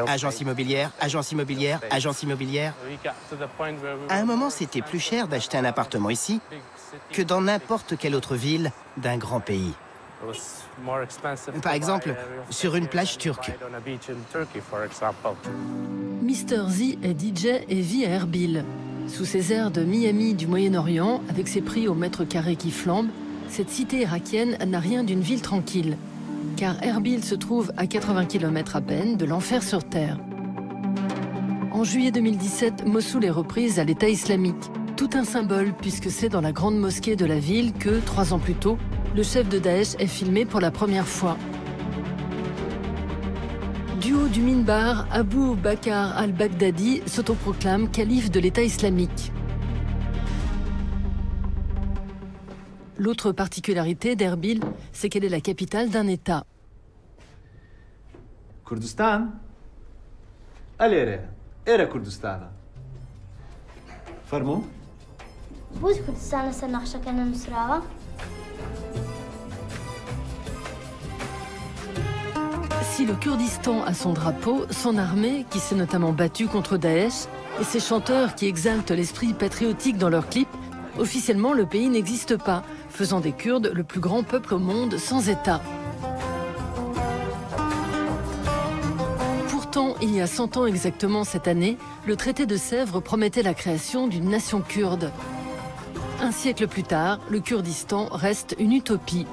Agence immobilière, agence immobilière, agence immobilière. À un moment, c'était plus cher d'acheter un appartement ici que dans n'importe quelle autre ville d'un grand pays. Par exemple, sur une plage turque. Mr. Z est DJ et vit à Erbil. Sous ses airs de Miami du Moyen-Orient, avec ses prix au mètre carré qui flambent, cette cité irakienne n'a rien d'une ville tranquille. Car Erbil se trouve à 80 km à peine de l'enfer sur terre. En juillet 2017, Mossoul est reprise à l'État islamique. Tout un symbole puisque c'est dans la grande mosquée de la ville que, 3 ans plus tôt, le chef de Daesh est filmé pour la première fois. Du haut du minbar, Abu Bakr al-Baghdadi s'autoproclame calife de l'État islamique. L'autre particularité d'Erbil, c'est qu'elle est la capitale d'un État. Kurdistan? Allez, era Kurdistan. Farmou? Si le Kurdistan a son drapeau, son armée, qui s'est notamment battue contre Daesh, et ses chanteurs qui exaltent l'esprit patriotique dans leurs clips, officiellement le pays n'existe pas, faisant des Kurdes le plus grand peuple au monde sans État. Pourtant, il y a 100 ans exactement cette année, le traité de Sèvres promettait la création d'une nation kurde. Un siècle plus tard, le Kurdistan reste une utopie.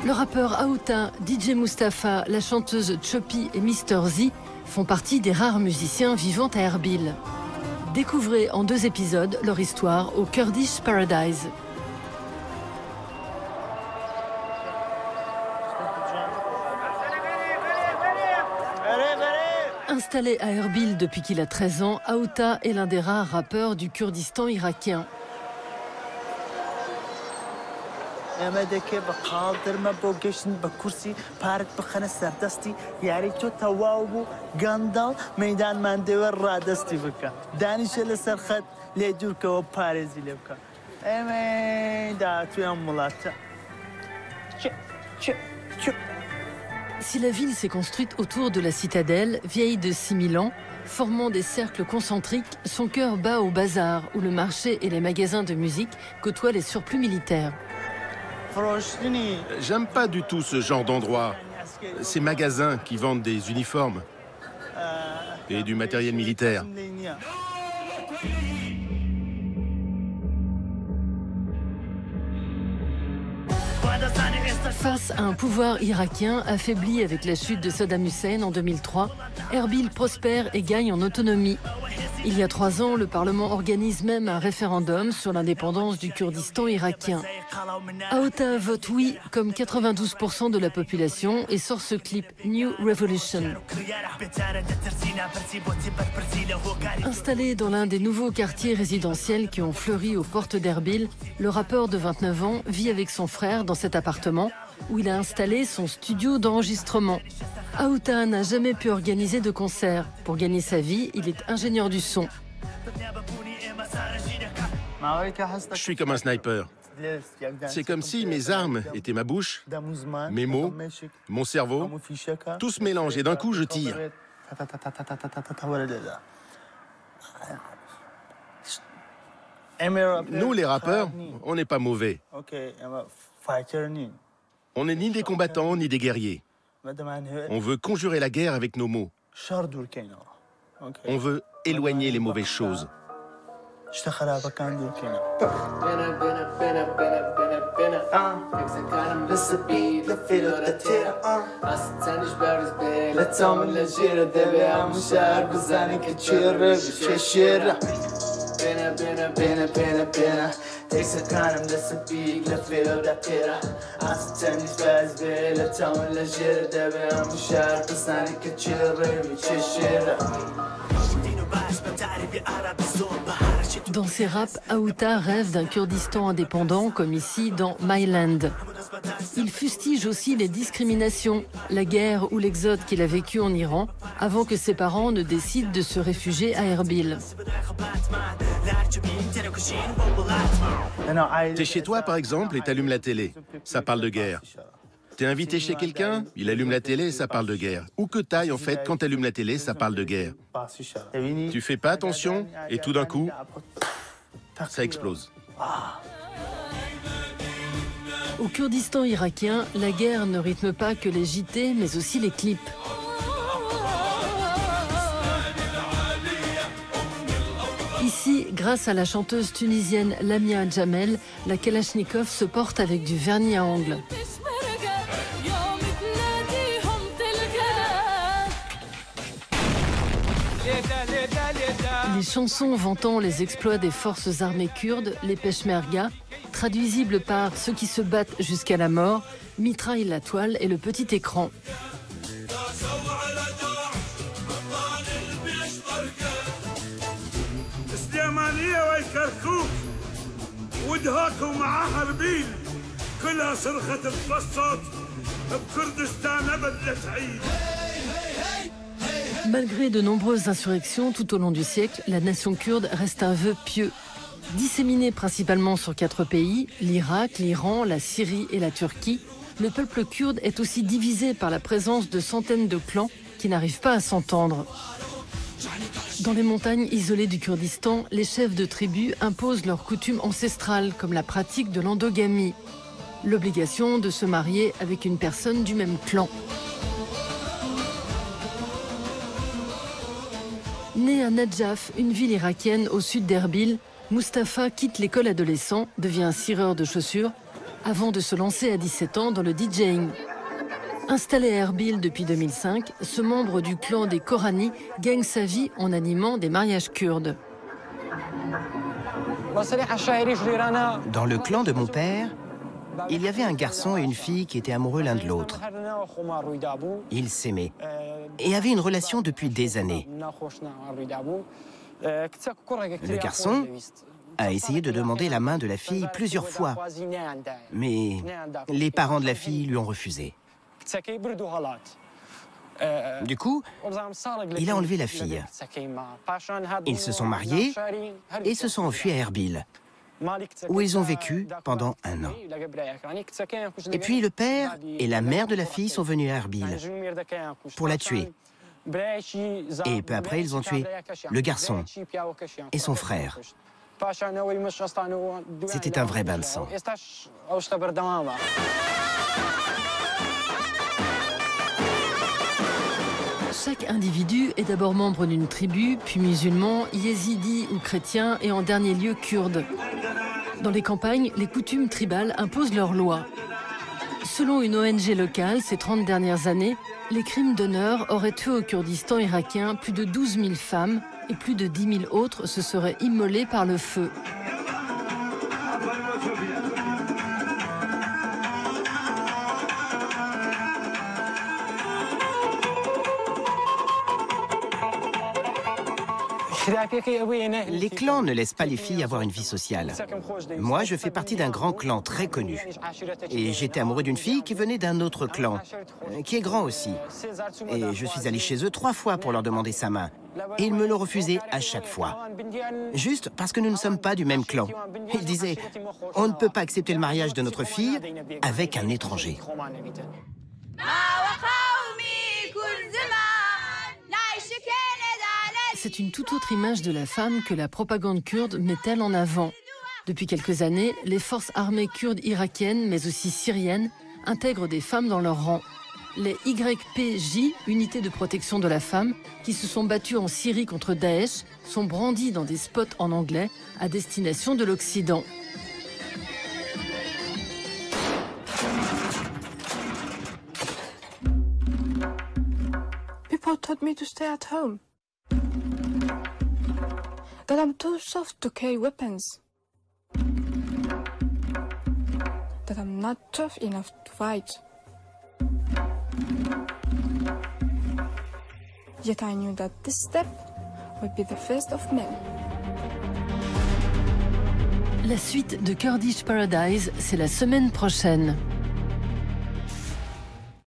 Le rappeur Aouta, DJ Mustapha, la chanteuse Choppy et Mr. Z font partie des rares musiciens vivant à Erbil. Découvrez en 2 épisodes leur histoire au Kurdish Paradise. Installé à Erbil depuis qu'il a 13 ans, Aouta est l'un des rares rappeurs du Kurdistan irakien. Si la ville s'est construite autour de la citadelle, vieille de 6000 ans, formant des cercles concentriques, son cœur bat au bazar, où le marché et les magasins de musique côtoient les surplus militaires. J'aime pas du tout ce genre d'endroit. Ces magasins qui vendent des uniformes et du matériel militaire. Face à un pouvoir irakien affaibli avec la chute de Saddam Hussein en 2003, Erbil prospère et gagne en autonomie. Il y a 3 ans, le Parlement organise même un référendum sur l'indépendance du Kurdistan irakien. Aouta vote oui, comme 92% de la population, et sort ce clip New Revolution. Installé dans l'un des nouveaux quartiers résidentiels qui ont fleuri aux portes d'Erbil, le rappeur de 29 ans vit avec son frère dans cet appartement où il a installé son studio d'enregistrement. Aouta n'a jamais pu organiser de concert. Pour gagner sa vie, il est ingénieur du son. Je suis comme un sniper. C'est comme si mes armes étaient ma bouche, mes mots, mon cerveau, tout se mélange et d'un coup je tire. Nous les rappeurs, on n'est pas mauvais. On n'est ni des combattants ni des guerriers. On veut conjurer la guerre avec nos mots. On veut éloigner les mauvaises choses. Dans ses raps, Aouta rêve d'un Kurdistan indépendant comme ici dans My Land. Il fustige aussi les discriminations, la guerre ou l'exode qu'il a vécu en Iran avant que ses parents ne décident de se réfugier à Erbil. T'es chez toi par exemple et t'allumes la télé. Ça parle de guerre. T'es invité chez quelqu'un, il allume la télé et ça parle de guerre. Où que t'ailles, en fait, quand t'allumes la télé, ça parle de guerre. Tu fais pas attention et tout d'un coup, ça explose. Au Kurdistan irakien, la guerre ne rythme pas que les JT, mais aussi les clips. Ici, grâce à la chanteuse tunisienne Lamia Jamel, la Kalachnikov se porte avec du vernis à ongles. Les chansons vantant les exploits des forces armées kurdes, les Peshmerga, traduisibles par ceux qui se battent jusqu'à la mort, mitraillent la toile et le petit écran. Malgré de nombreuses insurrections tout au long du siècle, la nation kurde reste un vœu pieux. Disséminé principalement sur 4 pays, l'Irak, l'Iran, la Syrie et la Turquie, le peuple kurde est aussi divisé par la présence de centaines de clans qui n'arrivent pas à s'entendre. Dans les montagnes isolées du Kurdistan, les chefs de tribus imposent leurs coutumes ancestrales, comme la pratique de l'endogamie, l'obligation de se marier avec une personne du même clan. Né à Nadjaf, une ville irakienne au sud d'Erbil, Mustapha quitte l'école adolescent, devient cireur de chaussures, avant de se lancer à 17 ans dans le DJing. Installé à Erbil depuis 2005, ce membre du clan des Korani gagne sa vie en animant des mariages kurdes. Dans le clan de mon père, il y avait un garçon et une fille qui étaient amoureux l'un de l'autre. Ils s'aimaient et avaient une relation depuis des années. Le garçon a essayé de demander la main de la fille plusieurs fois, mais les parents de la fille lui ont refusé. Du coup, il a enlevé la fille. Ils se sont mariés et se sont enfuis à Erbil, où ils ont vécu pendant 1 an. Et puis le père et la mère de la fille sont venus à Erbil pour la tuer. Et peu après, ils ont tué le garçon et son frère. C'était un vrai bain de sang. Chaque individu est d'abord membre d'une tribu, puis musulman, yézidi ou chrétien, et en dernier lieu kurde. Dans les campagnes, les coutumes tribales imposent leurs lois. Selon une ONG locale, ces 30 dernières années, les crimes d'honneur auraient tué au Kurdistan irakien plus de 12 000 femmes et plus de 10 000 autres se seraient immolées par le feu. Les clans ne laissent pas les filles avoir une vie sociale. Moi, je fais partie d'un grand clan très connu. Et j'étais amoureux d'une fille qui venait d'un autre clan, qui est grand aussi. Et je suis allé chez eux 3 fois pour leur demander sa main. Et ils me l'ont refusé à chaque fois. Juste parce que nous ne sommes pas du même clan. Ils disaient, on ne peut pas accepter le mariage de notre fille avec un étranger. C'est une toute autre image de la femme que la propagande kurde met-elle en avant. Depuis quelques années, les forces armées kurdes irakiennes, mais aussi syriennes, intègrent des femmes dans leur rang. Les YPJ, unités de protection de la femme, qui se sont battues en Syrie contre Daesh, sont brandies dans des spots en anglais à destination de l'Occident. People told me to stay at home. That I'm too soft to carry weapons. That I'm not tough enough to fight. Yet I knew that this step would be the first of many. La suite de Kurdish Paradise, c'est la semaine prochaine.